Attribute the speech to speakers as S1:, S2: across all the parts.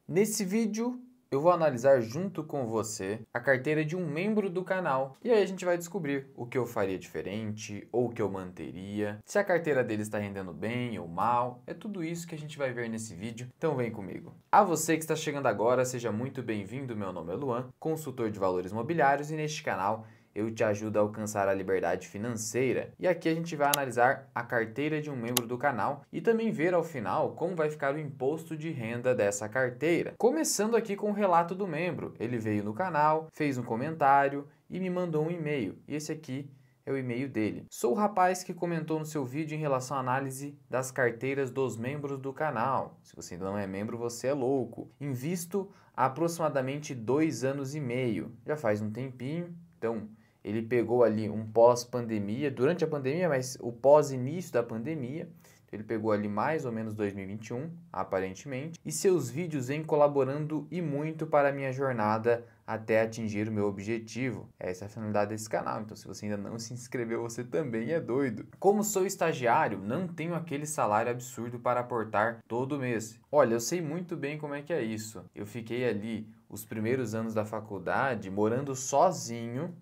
S1: Nesse vídeo eu vou analisar junto com você a carteira de um membro do canal e aí a gente vai descobrir o que eu faria diferente ou o que eu manteria, se a carteira dele está rendendo bem ou mal, é tudo isso que a gente vai ver nesse vídeo, então vem comigo. A você que está chegando agora, seja muito bem-vindo, meu nome é Luan, consultor de valores imobiliários e neste canal eu te ajudo a alcançar a liberdade financeira. E aqui a gente vai analisar a carteira de um membro do canal e também ver ao final como vai ficar o imposto de renda dessa carteira. Começando aqui com o relato do membro. Ele veio no canal, fez um comentário e me mandou um e-mail. E esse aqui é o e-mail dele. Sou o rapaz que comentou no seu vídeo em relação à análise das carteiras dos membros do canal. Se você ainda não é membro, você é louco. Invisto há aproximadamente 2 anos e meio. Já faz um tempinho, então ele pegou ali um pós-pandemia, durante a pandemia, mas o pós-início da pandemia. Ele pegou ali mais ou menos 2021, aparentemente. E seus vídeos vêm colaborando e muito para a minha jornada até atingir o meu objetivo. Essa é a finalidade desse canal, então se você ainda não se inscreveu, você também é doido. Como sou estagiário, não tenho aquele salário absurdo para aportar todo mês. Olha, eu sei muito bem como é que é isso. Eu fiquei ali os primeiros anos da faculdade morando sozinho,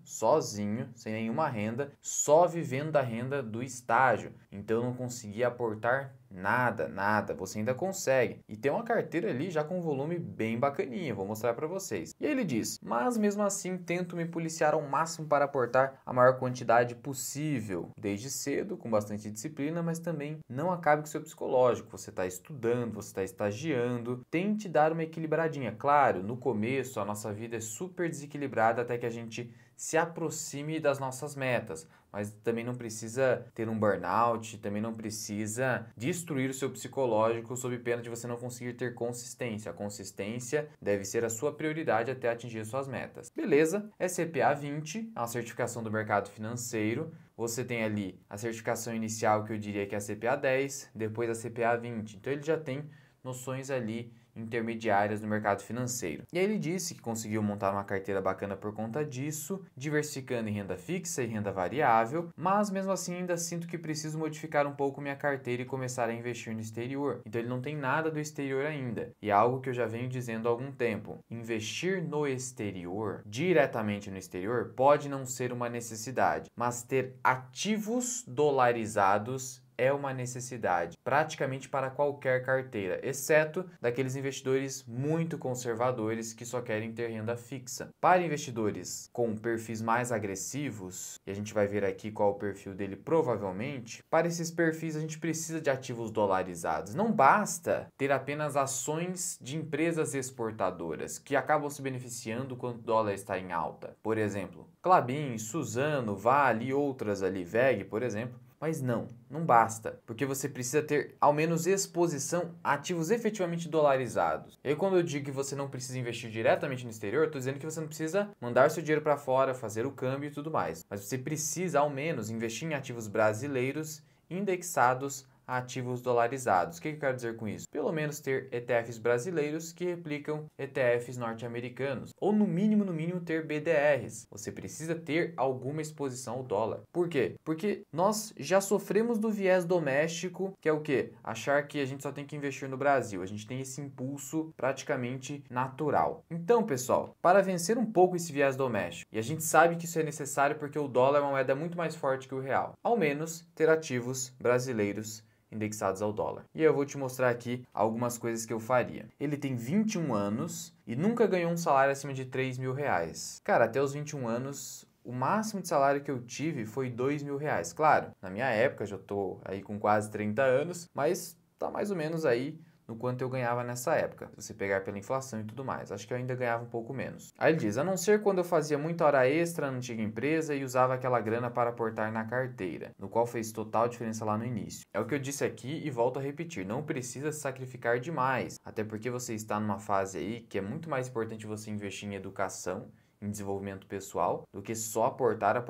S1: sem nenhuma renda, só vivendo da renda do estágio. Então eu não conseguia aportar nada. Você ainda consegue. E tem uma carteira ali já com um volume bem bacaninha, vou mostrar para vocês. E aí ele diz: mas mesmo assim tento me policiar ao máximo para aportar a maior quantidade possível, desde cedo, com bastante disciplina, mas também não acabe com o seu psicológico. Você está estudando, você está estagiando, tente dar uma equilibradinha. Claro, no começo a nossa vida é super desequilibrada até que a gente se aproxime das nossas metas, mas também não precisa ter um burnout, também não precisa destruir o seu psicológico sob pena de você não conseguir ter consistência. A consistência deve ser a sua prioridade até atingir suas metas. Beleza, é CPA 20, a certificação do mercado financeiro. Você tem ali a certificação inicial, que eu diria que é a CPA 10, depois a CPA 20. Então ele já tem noções ali intermediárias no mercado financeiro. E aí ele disse que conseguiu montar uma carteira bacana por conta disso, diversificando em renda fixa e renda variável, mas mesmo assim ainda sinto que preciso modificar um pouco minha carteira e começar a investir no exterior. Então ele não tem nada do exterior ainda, e é algo que eu já venho dizendo há algum tempo. Investir no exterior, diretamente no exterior, pode não ser uma necessidade, mas ter ativos dolarizados é uma necessidade, praticamente para qualquer carteira, exceto daqueles investidores muito conservadores que só querem ter renda fixa. Para investidores com perfis mais agressivos, e a gente vai ver aqui qual é o perfil dele provavelmente, para esses perfis a gente precisa de ativos dolarizados. Não basta ter apenas ações de empresas exportadoras, que acabam se beneficiando quando o dólar está em alta. Por exemplo, Klabin, Suzano, Vale e outras ali, VEG, por exemplo. Mas não basta, porque você precisa ter ao menos exposição a ativos efetivamente dolarizados. E aí quando eu digo que você não precisa investir diretamente no exterior, eu estou dizendo que você não precisa mandar seu dinheiro para fora, fazer o câmbio e tudo mais. Mas você precisa ao menos investir em ativos brasileiros indexados a ativos dolarizados. O que eu quero dizer com isso? Pelo menos ter ETFs brasileiros que replicam ETFs norte-americanos. Ou no mínimo ter BDRs. Você precisa ter alguma exposição ao dólar. Por quê? Porque nós já sofremos do viés doméstico, que é o quê? Achar que a gente só tem que investir no Brasil. A gente tem esse impulso praticamente natural. Então, pessoal, para vencer um pouco esse viés doméstico, e a gente sabe que isso é necessário porque o dólar é uma moeda muito mais forte que o real, ao menos ter ativos brasileiros indexados ao dólar. E eu vou te mostrar aqui algumas coisas que eu faria. Ele tem 21 anos e nunca ganhou um salário acima de 3 mil reais. Cara, até os 21 anos, o máximo de salário que eu tive foi 2 mil reais. Claro, na minha época, já tô aí com quase 30 anos, mas tá mais ou menos aí no quanto eu ganhava nessa época, se você pegar pela inflação e tudo mais. Acho que eu ainda ganhava um pouco menos. Aí ele diz: a não ser quando eu fazia muita hora extra na antiga empresa e usava aquela grana para aportar na carteira, no qual fez total diferença lá no início. É o que eu disse aqui e volto a repetir, não precisa se sacrificar demais, até porque você está numa fase aí que é muito mais importante você investir em educação, em desenvolvimento pessoal, do que só aportar.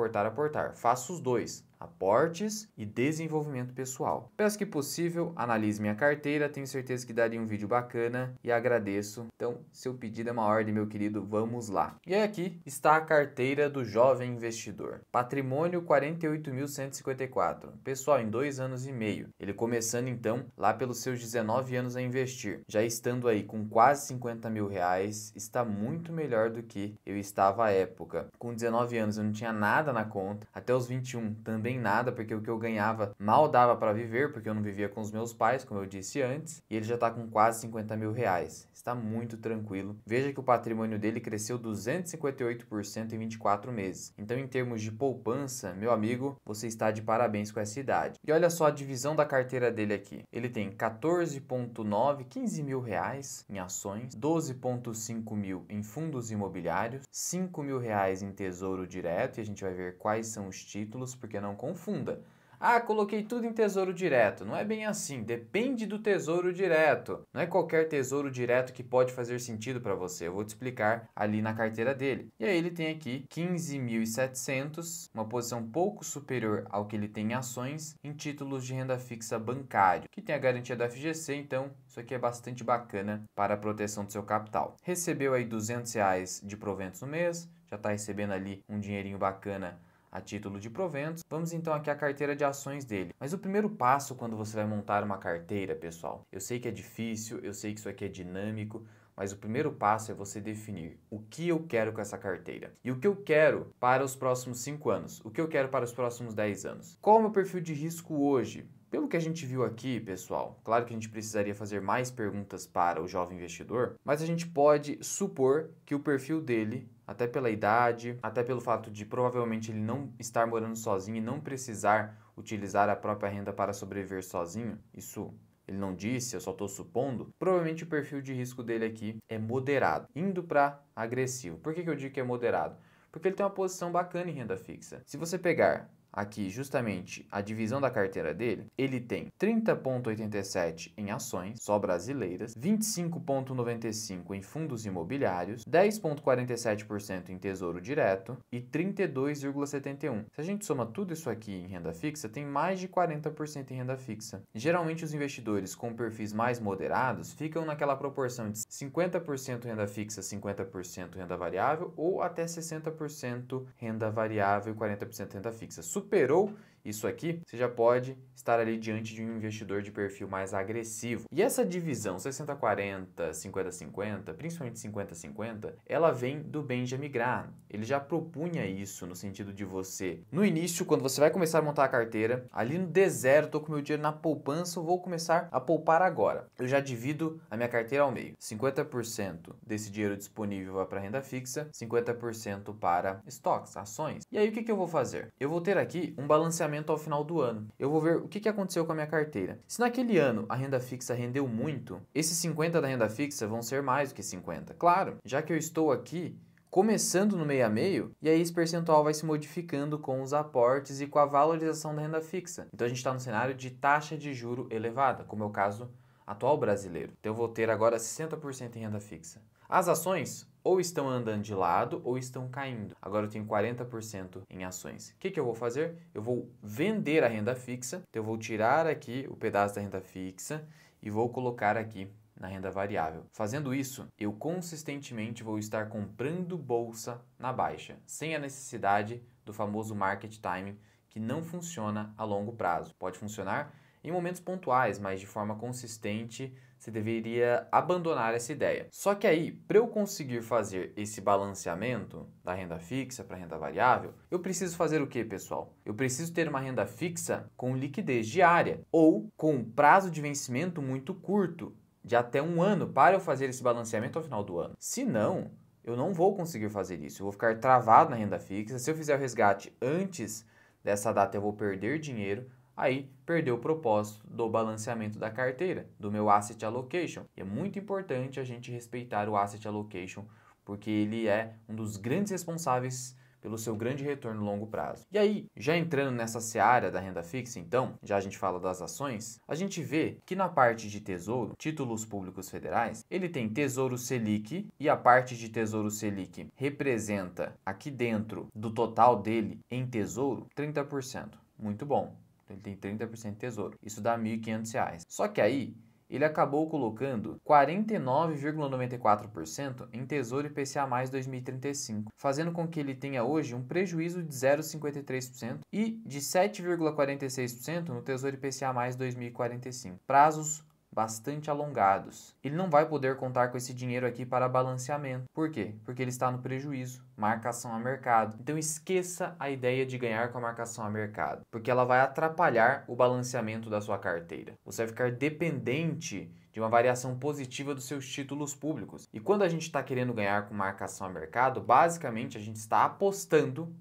S1: Faça os dois. aportes e desenvolvimento pessoal. Peço que possível, analise minha carteira, tenho certeza que daria um vídeo bacana e agradeço. Então, seu pedido é uma ordem, meu querido, vamos lá. E aí aqui está a carteira do jovem investidor. Patrimônio 48.154. Pessoal, em 2 anos e meio. Ele começando então lá pelos seus 19 anos a investir. Já estando aí com quase 50 mil reais, está muito melhor do que eu estava à época. Com 19 anos eu não tinha nada na conta, até os 21 também nada, porque o que eu ganhava mal dava para viver, porque eu não vivia com os meus pais, como eu disse antes, e ele já está com quase 50 mil reais. Está muito tranquilo. Veja que o patrimônio dele cresceu 258% em 24 meses. Então, em termos de poupança, meu amigo, você está de parabéns com essa idade. E olha só a divisão da carteira dele aqui. Ele tem 14,9, 15 mil reais em ações, 12,5 mil em fundos imobiliários, 5 mil reais em tesouro direto, e a gente vai ver quais são os títulos, porque não confunda. Ah, coloquei tudo em tesouro direto. Não é bem assim, depende do tesouro direto. Não é qualquer tesouro direto que pode fazer sentido para você. Eu vou te explicar ali na carteira dele. E aí ele tem aqui 15.700, uma posição pouco superior ao que ele tem em ações, em títulos de renda fixa bancário, que tem a garantia da FGC, então isso aqui é bastante bacana para a proteção do seu capital. Recebeu aí R$200 de proventos no mês, já está recebendo ali um dinheirinho bacana a título de proventos. Vamos então aqui à carteira de ações dele. Mas o primeiro passo quando você vai montar uma carteira, pessoal, eu sei que é difícil, eu sei que isso aqui é dinâmico, mas o primeiro passo é você definir o que eu quero com essa carteira. E o que eu quero para os próximos 5 anos? O que eu quero para os próximos 10 anos? Qual é o meu perfil de risco hoje? Pelo que a gente viu aqui, pessoal, claro que a gente precisaria fazer mais perguntas para o jovem investidor, mas a gente pode supor que o perfil dele, até pela idade, até pelo fato de provavelmente ele não estar morando sozinho e não precisar utilizar a própria renda para sobreviver sozinho, isso ele não disse, eu só estou supondo, provavelmente o perfil de risco dele aqui é moderado, indo para agressivo. Por que eu digo que é moderado? Porque ele tem uma posição bacana em renda fixa. Se você pegar aqui justamente a divisão da carteira dele, ele tem 30,87 em ações, só brasileiras, 25,95 em fundos imobiliários, 10,47% em tesouro direto e 32,71. Se a gente soma tudo isso aqui em renda fixa, tem mais de 40% em renda fixa. Geralmente os investidores com perfis mais moderados ficam naquela proporção de 50% renda fixa, 50% renda variável ou até 60% renda variável e 40% renda fixa. Superou isso aqui, você já pode estar ali diante de um investidor de perfil mais agressivo. E essa divisão 60-40, 50-50, principalmente 50-50, ela vem do Benjamin Graham. Ele já propunha isso no sentido de você, no início, quando você vai começar a montar a carteira, ali no D0, estou com meu dinheiro na poupança, eu vou começar a poupar agora. Eu já divido a minha carteira ao meio. 50% desse dinheiro disponível vai para renda fixa, 50% para estoques, ações. E aí o que eu vou fazer? Eu vou ter aqui um balanceamento ao final do ano. Eu vou ver o que aconteceu com a minha carteira. Se naquele ano a renda fixa rendeu muito, esses 50 da renda fixa vão ser mais do que 50. Claro, já que eu estou aqui começando no meio a meio, e aí esse percentual vai se modificando com os aportes e com a valorização da renda fixa. Então a gente está no cenário de taxa de juro elevada, como é o caso atual brasileiro. Então eu vou ter agora 60% em renda fixa. As ações ou estão andando de lado ou estão caindo. Agora eu tenho 40% em ações. O que eu vou fazer? Eu vou vender a renda fixa, então eu vou tirar aqui o pedaço da renda fixa e vou colocar aqui na renda variável. Fazendo isso, eu consistentemente vou estar comprando bolsa na baixa, sem a necessidade do famoso market timing, que não funciona a longo prazo. Pode funcionar em momentos pontuais, mas de forma consistente, você deveria abandonar essa ideia. Só que aí, para eu conseguir fazer esse balanceamento da renda fixa para a renda variável, eu preciso fazer o que, pessoal? Eu preciso ter uma renda fixa com liquidez diária ou com prazo de vencimento muito curto, de até 1 ano, para eu fazer esse balanceamento ao final do ano. Se não, eu não vou conseguir fazer isso. Eu vou ficar travado na renda fixa. Se eu fizer o resgate antes dessa data, eu vou perder dinheiro. Aí perdeu o propósito do balanceamento da carteira, do meu asset allocation. E é muito importante a gente respeitar o asset allocation, porque ele é um dos grandes responsáveis pelo seu grande retorno no longo prazo. E aí, já entrando nessa seara da renda fixa, então, já a gente fala das ações, a gente vê que na parte de tesouro, títulos públicos federais, ele tem Tesouro Selic, e a parte de Tesouro Selic representa aqui dentro do total dele em tesouro 30%. muito bom. Ele tem 30% de tesouro. Isso dá R$ 1.500. Só que aí, ele acabou colocando 49,94% em Tesouro IPCA mais 2035, fazendo com que ele tenha hoje um prejuízo de 0,53% e de 7,46% no Tesouro IPCA mais 2045. Prazos bastante alongados. Ele não vai poder contar com esse dinheiro aqui para balanceamento. Por quê? Porque ele está no prejuízo, marcação a mercado. Então esqueça a ideia de ganhar com a marcação a mercado, porque ela vai atrapalhar o balanceamento da sua carteira. Você vai ficar dependente de uma variação positiva dos seus títulos públicos. E quando a gente está querendo ganhar com marcação a mercado, basicamente a gente está apostando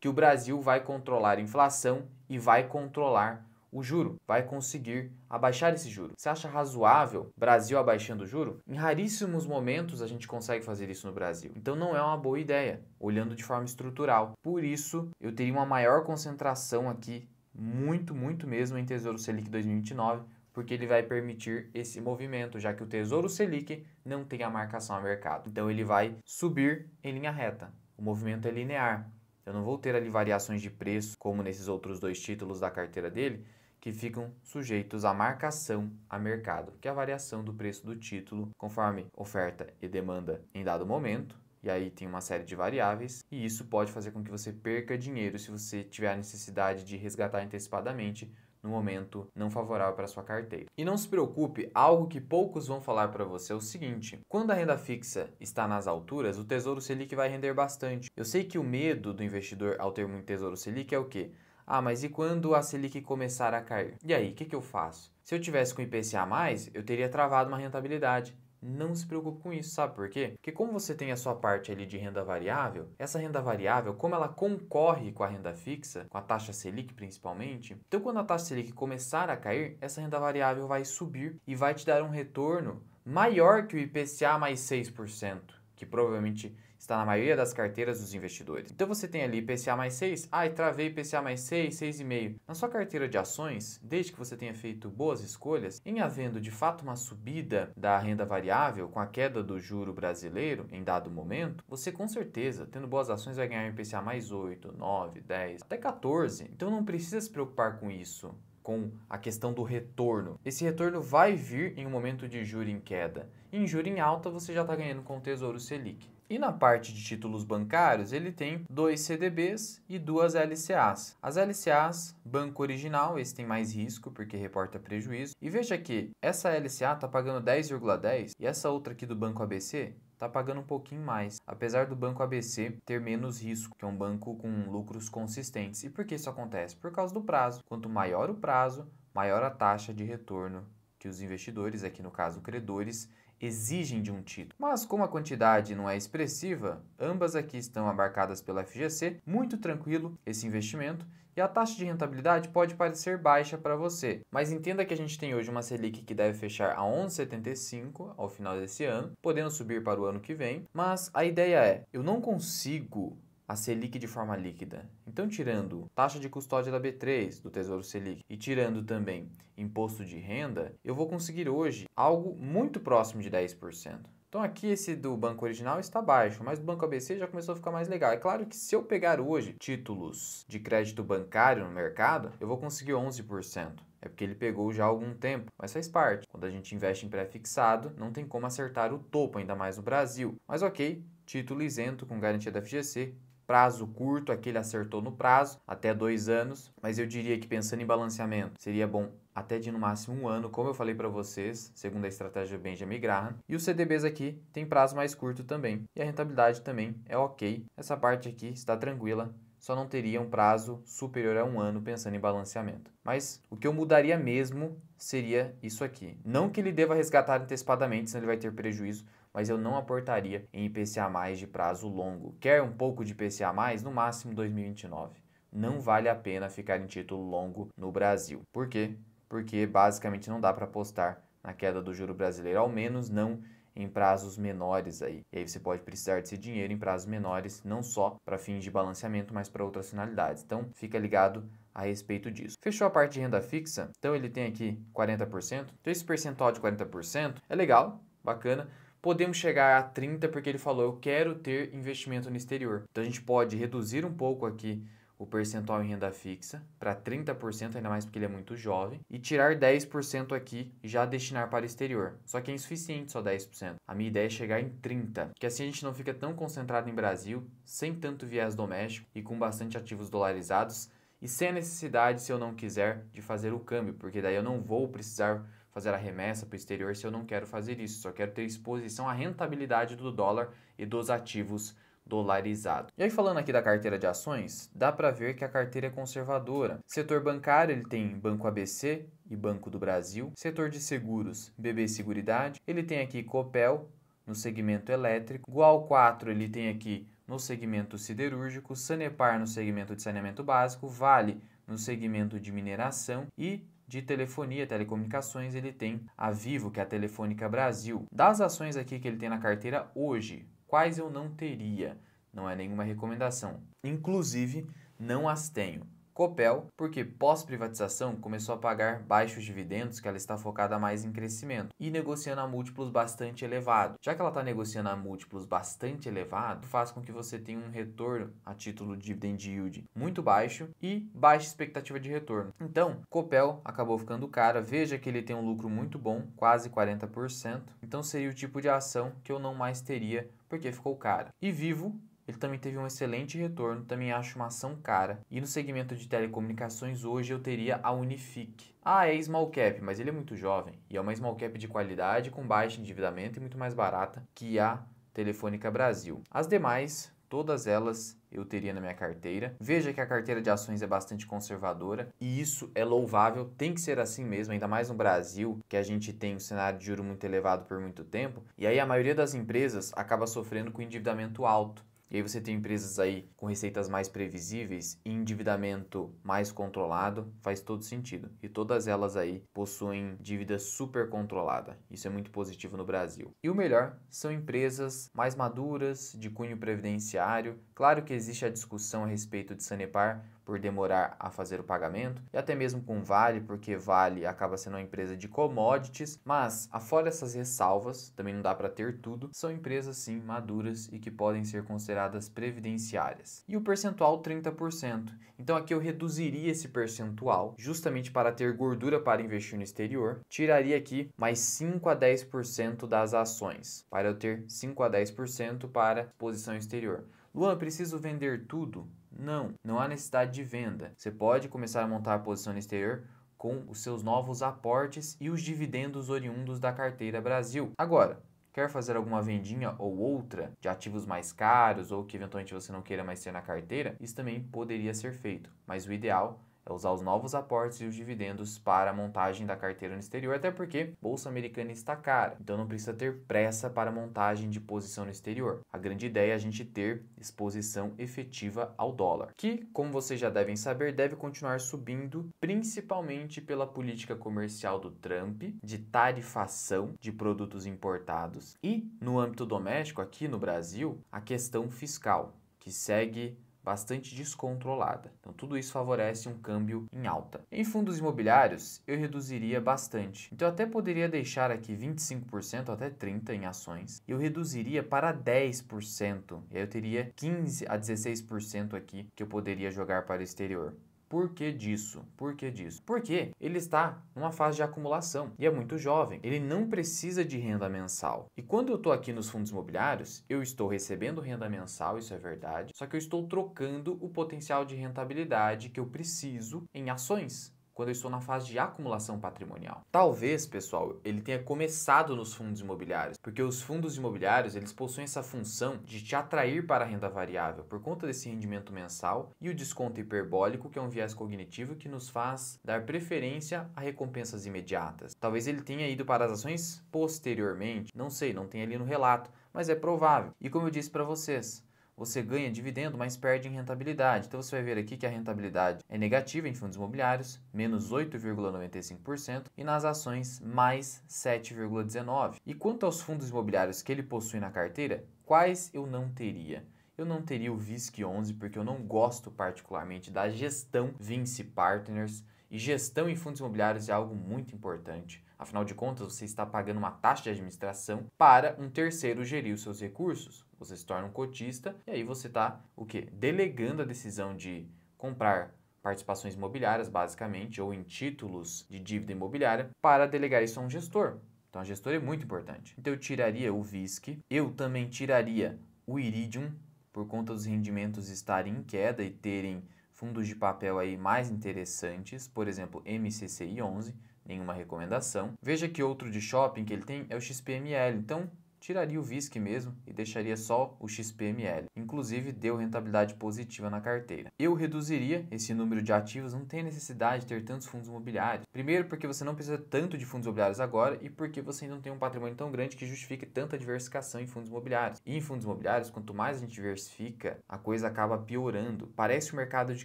S1: que o Brasil vai controlar a inflação e vai controlar o juro, vai conseguir abaixar esse juro. Você acha razoável Brasil abaixando o juro? Em raríssimos momentos a gente consegue fazer isso no Brasil. Então não é uma boa ideia, olhando de forma estrutural. Por isso, eu teria uma maior concentração aqui, muito mesmo, em Tesouro Selic 2029, porque ele vai permitir esse movimento, já que o Tesouro Selic não tem a marcação a mercado. Então ele vai subir em linha reta. O movimento é linear. Eu não vou ter ali variações de preço, como nesses outros dois títulos da carteira dele, que ficam sujeitos à marcação a mercado, que é a variação do preço do título conforme oferta e demanda em dado momento. E aí tem uma série de variáveis, e isso pode fazer com que você perca dinheiro se você tiver a necessidade de resgatar antecipadamente no momento não favorável para a sua carteira. E não se preocupe, algo que poucos vão falar para você é o seguinte: quando a renda fixa está nas alturas, o Tesouro Selic vai render bastante. Eu sei que o medo do investidor ao ter muito Tesouro Selic é o quê? Ah, mas e quando a Selic começar a cair? E aí, o que eu faço? Se eu tivesse com IPCA+, eu teria travado uma rentabilidade. Não se preocupe com isso, sabe por quê? Porque como você tem a sua parte ali de renda variável, essa renda variável, como ela concorre com a renda fixa, com a taxa Selic principalmente, então quando a taxa Selic começar a cair, essa renda variável vai subir e vai te dar um retorno maior que o IPCA mais 6%, que provavelmente está na maioria das carteiras dos investidores. Então você tem ali IPCA mais 6, travei IPCA mais 6, 6,5. Na sua carteira de ações, desde que você tenha feito boas escolhas, em havendo de fato uma subida da renda variável com a queda do juro brasileiro em dado momento, você com certeza, tendo boas ações, vai ganhar IPCA mais 8, 9, 10, até 14. Então não precisa se preocupar com isso, com a questão do retorno. Esse retorno vai vir em um momento de juro em queda. Em juro em alta, você já está ganhando com o Tesouro Selic. E na parte de títulos bancários, ele tem 2 CDBs e 2 LCAs. As LCAs, banco original, esse tem mais risco porque reporta prejuízo. E veja que essa LCA está pagando 10,10 e essa outra aqui do Banco ABC está pagando um pouquinho mais, apesar do Banco ABC ter menos risco, que é um banco com lucros consistentes. E por que isso acontece? Por causa do prazo. Quanto maior o prazo, maior a taxa de retorno que os investidores, aqui no caso credores, exigem de um título. Mas como a quantidade não é expressiva, ambas aqui estão abarcadas pela FGC, muito tranquilo esse investimento, e a taxa de rentabilidade pode parecer baixa para você, mas entenda que a gente tem hoje uma Selic que deve fechar a 11,75 ao final desse ano, podendo subir para o ano que vem, mas a ideia é, eu não consigo a Selic de forma líquida. Então, tirando taxa de custódia da B3, do Tesouro Selic, e tirando também imposto de renda, eu vou conseguir hoje algo muito próximo de 10%. Então aqui esse do banco original está baixo, mas o Banco ABC já começou a ficar mais legal. É claro que se eu pegar hoje títulos de crédito bancário no mercado, eu vou conseguir 11%. É porque ele pegou já há algum tempo, mas faz parte. Quando a gente investe em pré-fixado, não tem como acertar o topo, ainda mais no Brasil. Mas ok, título isento com garantia da FGC, prazo curto, aquele acertou no prazo, até 2 anos, mas eu diria que pensando em balanceamento, seria bom até de no máximo 1 ano, como eu falei para vocês, segundo a estratégia Benjamin Graham. E os CDBs aqui tem prazo mais curto também, e a rentabilidade também é ok. Essa parte aqui está tranquila, só não teria um prazo superior a 1 ano pensando em balanceamento. Mas o que eu mudaria mesmo seria isso aqui. Não que ele deva resgatar antecipadamente, senão ele vai ter prejuízo, mas eu não aportaria em IPCA+ de prazo longo. Quer um pouco de IPCA+, no máximo 2029. Não vale a pena ficar em título longo no Brasil. Por quê? Porque basicamente não dá para apostar na queda do juro brasileiro, ao menos não em prazos menores aí. E aí você pode precisar desse dinheiro em prazos menores, não só para fins de balanceamento, mas para outras finalidades. Então, fica ligado a respeito disso. Fechou a parte de renda fixa? Então, ele tem aqui 40%. Então, esse percentual de 40% é legal, bacana. Podemos chegar a 30% porque ele falou, eu quero ter investimento no exterior. Então, a gente pode reduzir um pouco aqui o percentual em renda fixa para 30%, ainda mais porque ele é muito jovem, e tirar 10% aqui e já destinar para o exterior. Só que é insuficiente só 10%. A minha ideia é chegar em 30%, que assim a gente não fica tão concentrado em Brasil, sem tanto viés doméstico e com bastante ativos dolarizados, e sem a necessidade, se eu não quiser, de fazer o câmbio, porque daí eu não vou precisar fazer a remessa para o exterior se eu não quero fazer isso. Só quero ter exposição à rentabilidade do dólar e dos ativos dolarizados. E aí falando aqui da carteira de ações, dá para ver que a carteira é conservadora. Setor bancário, ele tem Banco ABC e Banco do Brasil. Setor de seguros, BB Seguridade. Ele tem aqui Copel no segmento elétrico. Gual 4 ele tem aqui no segmento siderúrgico. Sanepar no segmento de saneamento básico. Vale no segmento de mineração e de telefonia, telecomunicações, ele tem a Vivo, que é a Telefônica Brasil. Das ações aqui que ele tem na carteira hoje, quais eu não teria? Não é nenhuma recomendação. Inclusive, não as tenho. Copel, porque pós-privatização começou a pagar baixos dividendos, que ela está focada mais em crescimento e negociando a múltiplos bastante elevados. Já que ela está negociando a múltiplos bastante elevados, faz com que você tenha um retorno a título de dividend yield muito baixo e baixa expectativa de retorno. Então, Copel acabou ficando cara. Veja que ele tem um lucro muito bom, quase 40%. Então, seria o tipo de ação que eu não mais teria porque ficou cara. E Vivo, ele também teve um excelente retorno, também acho uma ação cara. E no segmento de telecomunicações, hoje eu teria a Unifique. Ah, é small cap, mas ele é muito jovem. E é uma small cap de qualidade, com baixo endividamento e muito mais barata que a Telefônica Brasil. As demais, todas elas eu teria na minha carteira. Veja que a carteira de ações é bastante conservadora e isso é louvável, tem que ser assim mesmo, ainda mais no Brasil, que a gente tem um cenário de juros muito elevado por muito tempo. E aí a maioria das empresas acaba sofrendo com endividamento alto. E aí você tem empresas aí com receitas mais previsíveis e endividamento mais controlado, faz todo sentido. E todas elas aí possuem dívida super controlada. Isso é muito positivo no Brasil. E o melhor são empresas mais maduras, de cunho previdenciário. Claro que existe a discussão a respeito de Sanepar, por demorar a fazer o pagamento, e até mesmo com Vale, porque Vale acaba sendo uma empresa de commodities, mas afora essas ressalvas, também não dá para ter tudo, são empresas sim maduras e que podem ser consideradas previdenciárias. E o percentual 30%. Então aqui eu reduziria esse percentual, justamente para ter gordura para investir no exterior, tiraria aqui mais 5 a 10% das ações, para eu ter 5 a 10% para exposição exterior. Luan, preciso vender tudo? Não há necessidade de venda. Você pode começar a montar a posição no exterior com os seus novos aportes e os dividendos oriundos da carteira Brasil. Agora, quer fazer alguma vendinha ou outra de ativos mais caros ou que eventualmente você não queira mais ter na carteira? Isso também poderia ser feito, mas o ideal é usar os novos aportes e os dividendos para a montagem da carteira no exterior, até porque Bolsa Americana está cara, então não precisa ter pressa para a montagem de posição no exterior. A grande ideia é a gente ter exposição efetiva ao dólar, que, como vocês já devem saber, deve continuar subindo, principalmente pela política comercial do Trump, de tarifação de produtos importados, e no âmbito doméstico, aqui no Brasil, a questão fiscal, que segue bastante descontrolada. Então tudo isso favorece um câmbio em alta. Em fundos imobiliários, eu reduziria bastante. Então eu até poderia deixar aqui 25% até 30% em ações. Eu reduziria para 10%. E aí eu teria 15 a 16% aqui que eu poderia jogar para o exterior. Por que disso? Por que disso? Porque ele está numa fase de acumulação e é muito jovem. Ele não precisa de renda mensal. E quando eu estou aqui nos fundos imobiliários, eu estou recebendo renda mensal, isso é verdade, só que eu estou trocando o potencial de rentabilidade que eu preciso em ações, quando eu estou na fase de acumulação patrimonial. Talvez, pessoal, ele tenha começado nos fundos imobiliários, porque os fundos imobiliários, eles possuem essa função de te atrair para a renda variável, por conta desse rendimento mensal e o desconto hiperbólico, que é um viés cognitivo que nos faz dar preferência a recompensas imediatas. Talvez ele tenha ido para as ações posteriormente, não sei, não tem ali no relato, mas é provável. E como eu disse para vocês, você ganha dividendo, mas perde em rentabilidade. Então você vai ver aqui que a rentabilidade é negativa em fundos imobiliários, menos 8,95%, e nas ações, mais 7,19%. E quanto aos fundos imobiliários que ele possui na carteira, quais eu não teria? Eu não teria o VISC11, porque eu não gosto particularmente da gestão Vinci Partners, e gestão em fundos imobiliários é algo muito importante. Afinal de contas, você está pagando uma taxa de administração para um terceiro gerir os seus recursos. Você se torna um cotista e aí você está, o quê? Delegando a decisão de comprar participações imobiliárias, basicamente, ou em títulos de dívida imobiliária, para delegar isso a um gestor. Então, a gestora é muito importante. Então, eu tiraria o VISC, eu também tiraria o Iridium, por conta dos rendimentos estarem em queda e terem fundos de papel aí mais interessantes, por exemplo, MCCI 11, nenhuma recomendação. Veja que outro de shopping que ele tem é o XPML, então tiraria o VISC mesmo e deixaria só o XPML. Inclusive, deu rentabilidade positiva na carteira. Eu reduziria esse número de ativos, não tem necessidade de ter tantos fundos imobiliários. Primeiro, porque você não precisa tanto de fundos imobiliários agora e porque você ainda não tem um patrimônio tão grande que justifique tanta diversificação em fundos imobiliários. E em fundos imobiliários, quanto mais a gente diversifica, a coisa acaba piorando. Parece o mercado de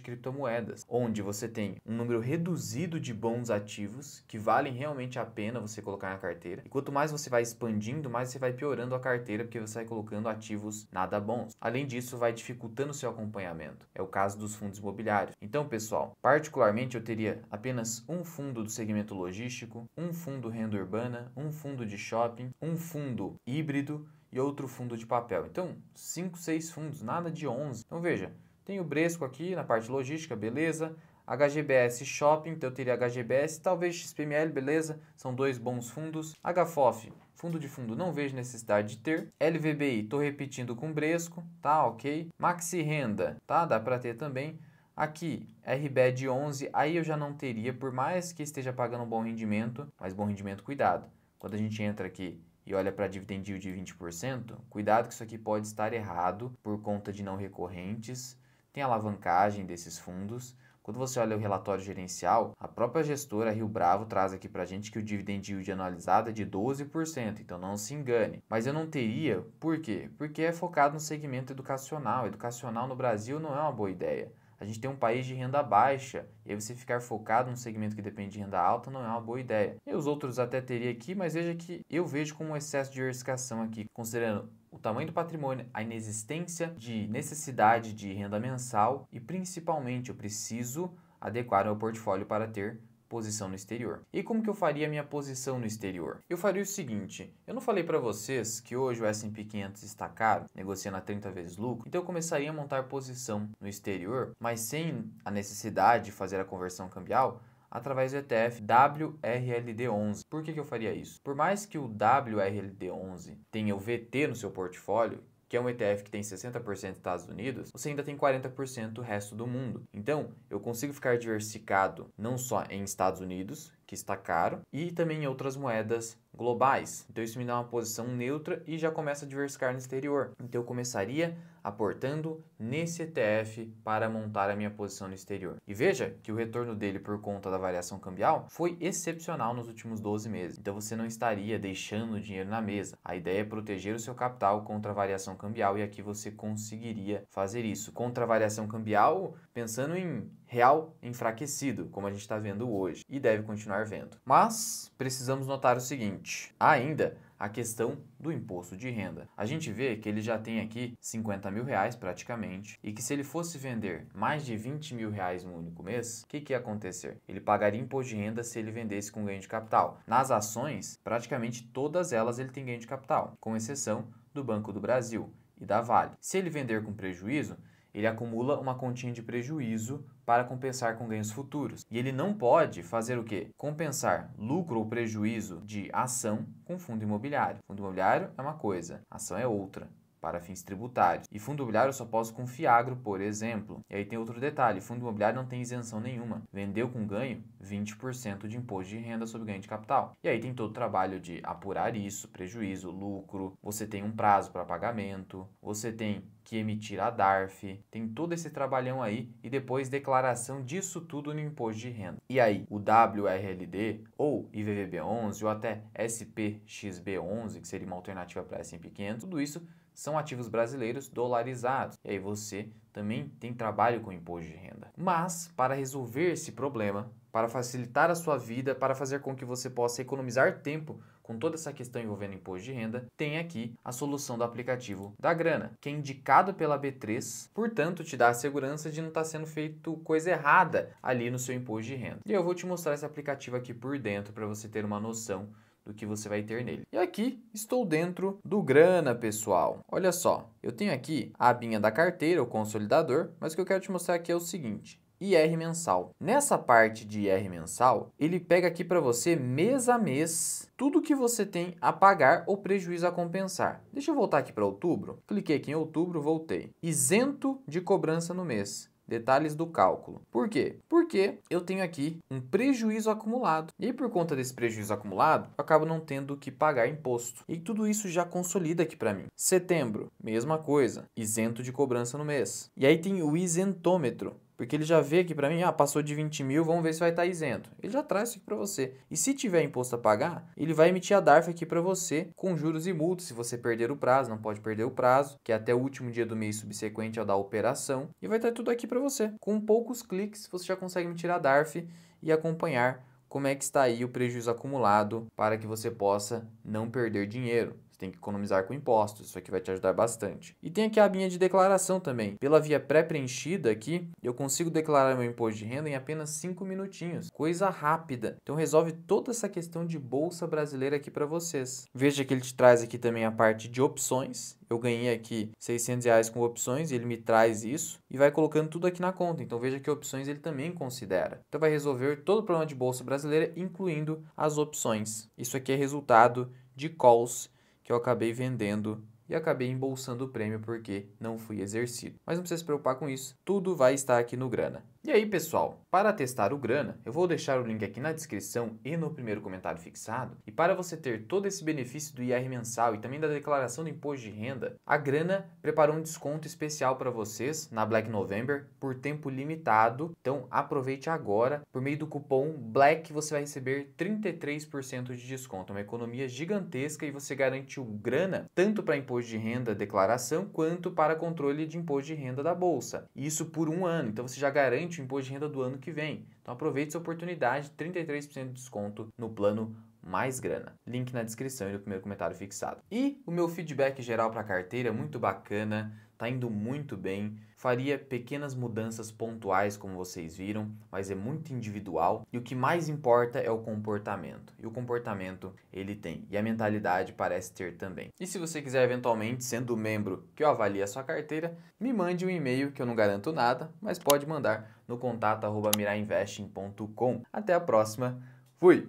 S1: criptomoedas, onde você tem um número reduzido de bons ativos que valem realmente a pena você colocar na carteira. E quanto mais você vai expandindo, mais você vai piorando a carteira, porque você vai colocando ativos nada bons. Além disso, vai dificultando o seu acompanhamento. É o caso dos fundos imobiliários. Então, pessoal, particularmente eu teria apenas um fundo do segmento logístico, um fundo renda urbana, um fundo de shopping, um fundo híbrido e outro fundo de papel. Então, 5, 6 fundos, nada de 11. Então, veja, tem o Bresco aqui na parte logística, beleza? HGBS Shopping, então eu teria HGBS, talvez XPML, beleza? São 2 bons fundos. HFOF, fundo de fundo, não vejo necessidade de ter. LVBI, estou repetindo com Bresco, tá, ok. Maxi Renda, tá, dá para ter também. Aqui, RBED 11, aí eu já não teria, por mais que esteja pagando um bom rendimento, mas bom rendimento, cuidado. Quando a gente entra aqui e olha para dividend yield de 20%, cuidado que isso aqui pode estar errado por conta de não recorrentes, tem alavancagem desses fundos. Quando você olha o relatório gerencial, a própria gestora Rio Bravo traz aqui para a gente que o dividend yield anualizado é de 12%, então não se engane. Mas eu não teria, por quê? Porque é focado no segmento educacional. Educacional no Brasil não é uma boa ideia. A gente tem um país de renda baixa, e aí você ficar focado num segmento que depende de renda alta não é uma boa ideia. E os outros até teria aqui, mas veja que eu vejo como um excesso de diversificação aqui, considerando o tamanho do patrimônio, a inexistência de necessidade de renda mensal e principalmente eu preciso adequar o meu portfólio para ter posição no exterior. E como que eu faria a minha posição no exterior? Eu faria o seguinte, eu não falei para vocês que hoje o S&P 500 está caro, negociando a 30 vezes lucro, então eu começaria a montar posição no exterior, mas sem a necessidade de fazer a conversão cambial, através do ETF WRLD11. Por que eu faria isso? Por mais que o WRLD11 tenha o VT no seu portfólio, que é um ETF que tem 60% Estados Unidos, você ainda tem 40% o resto do mundo. Então, eu consigo ficar diversificado não só em Estados Unidos, que está caro, e também em outras moedas globais. Então, isso me dá uma posição neutra e já começa a diversificar no exterior. Então, eu começaria aportando nesse ETF para montar a minha posição no exterior. E veja que o retorno dele por conta da variação cambial foi excepcional nos últimos 12 meses. Então, você não estaria deixando dinheiro na mesa. A ideia é proteger o seu capital contra a variação cambial e aqui você conseguiria fazer isso. Contra a variação cambial, pensando em real enfraquecido, como a gente está vendo hoje, e deve continuar vendo. Mas precisamos notar o seguinte, há ainda a questão do imposto de renda. A gente vê que ele já tem aqui 50 mil reais praticamente, e que se ele fosse vender mais de 20 mil reais no único mês, o que ia acontecer? Ele pagaria imposto de renda se ele vendesse com ganho de capital. Nas ações, praticamente todas elas ele tem ganho de capital, com exceção do Banco do Brasil e da Vale. Se ele vender com prejuízo, ele acumula uma continha de prejuízo para compensar com ganhos futuros. E ele não pode fazer o quê? Compensar lucro ou prejuízo de ação com fundo imobiliário. Fundo imobiliário é uma coisa, ação é outra, para fins tributários. E fundo imobiliário eu só posso com FIAGRO, por exemplo. E aí tem outro detalhe, fundo imobiliário não tem isenção nenhuma. Vendeu com ganho, 20% de imposto de renda sobre ganho de capital. E aí tem todo o trabalho de apurar isso, prejuízo, lucro, você tem um prazo para pagamento, você tem que emitir a DARF, tem todo esse trabalhão aí e depois declaração disso tudo no imposto de renda. E aí, o WRLD ou IVVB11 ou até SPXB11, que seria uma alternativa para S&P 500, tudo isso são ativos brasileiros dolarizados. E aí você também tem trabalho com imposto de renda. Mas, para resolver esse problema, para facilitar a sua vida, para fazer com que você possa economizar tempo com toda essa questão envolvendo imposto de renda, tem aqui a solução do aplicativo da Grana, que é indicado pela B3, portanto te dá a segurança de não estar sendo feito coisa errada ali no seu imposto de renda. E eu vou te mostrar esse aplicativo aqui por dentro para você ter uma noção do que você vai ter nele. E aqui estou dentro do Grana, pessoal. Olha só, eu tenho aqui a abinha da carteira, o consolidador, mas o que eu quero te mostrar aqui é o seguinte. IR mensal. Nessa parte de IR mensal, ele pega aqui para você mês a mês tudo que você tem a pagar ou prejuízo a compensar. Deixa eu voltar aqui para outubro. Cliquei aqui em outubro, voltei. Isento de cobrança no mês. Detalhes do cálculo. Por quê? Porque eu tenho aqui um prejuízo acumulado. E aí, por conta desse prejuízo acumulado, eu acabo não tendo que pagar imposto. E tudo isso já consolida aqui para mim. Setembro, mesma coisa. Isento de cobrança no mês. E aí tem o isentômetro. Porque ele já vê aqui para mim, passou de 20 mil, vamos ver se vai estar isento. Ele já traz isso aqui para você. E se tiver imposto a pagar, ele vai emitir a DARF aqui para você com juros e multas. Se você perder o prazo, não pode perder o prazo, que é até o último dia do mês subsequente ao da operação. E vai estar tudo aqui para você. Com poucos cliques, você já consegue emitir a DARF e acompanhar como é que está aí o prejuízo acumulado para que você possa não perder dinheiro. Tem que economizar com impostos, isso aqui vai te ajudar bastante. E tem aqui a abinha de declaração também. Pela via pré-preenchida aqui, eu consigo declarar meu imposto de renda em apenas 5 minutinhos. Coisa rápida. Então resolve toda essa questão de Bolsa Brasileira aqui para vocês. Veja que ele te traz aqui também a parte de opções. Eu ganhei aqui R$600 com opções e ele me traz isso e vai colocando tudo aqui na conta. Então veja que opções ele também considera. Então vai resolver todo o problema de Bolsa Brasileira, incluindo as opções. Isso aqui é resultado de calls que eu acabei vendendo e acabei embolsando o prêmio porque não fui exercido. Mas não precisa se preocupar com isso, tudo vai estar aqui no Grana. E aí, pessoal, para testar o Grana, eu vou deixar o link aqui na descrição e no primeiro comentário fixado. E para você ter todo esse benefício do IR mensal e também da declaração do imposto de renda, a Grana preparou um desconto especial para vocês na Black November por tempo limitado. Então aproveite agora, por meio do cupom BLACK você vai receber 33% de desconto, uma economia gigantesca e você garante o Grana tanto para imposto de renda declaração quanto para controle de imposto de renda da Bolsa. Isso por 1 ano, então você já garante o imposto de renda do ano que vem. Então aproveite essa oportunidade, 33% de desconto no plano Mais Grana. Link na descrição e no primeiro comentário fixado. E o meu feedback geral para a carteira é muito bacana, tá indo muito bem. Faria pequenas mudanças pontuais, como vocês viram, mas é muito individual. E o que mais importa é o comportamento. E o comportamento ele tem. E a mentalidade parece ter também. E se você quiser eventualmente, sendo membro que eu avalie a sua carteira, me mande um e-mail que eu não garanto nada, mas pode mandar no contato@mirainvesting.com. Até a próxima. Fui!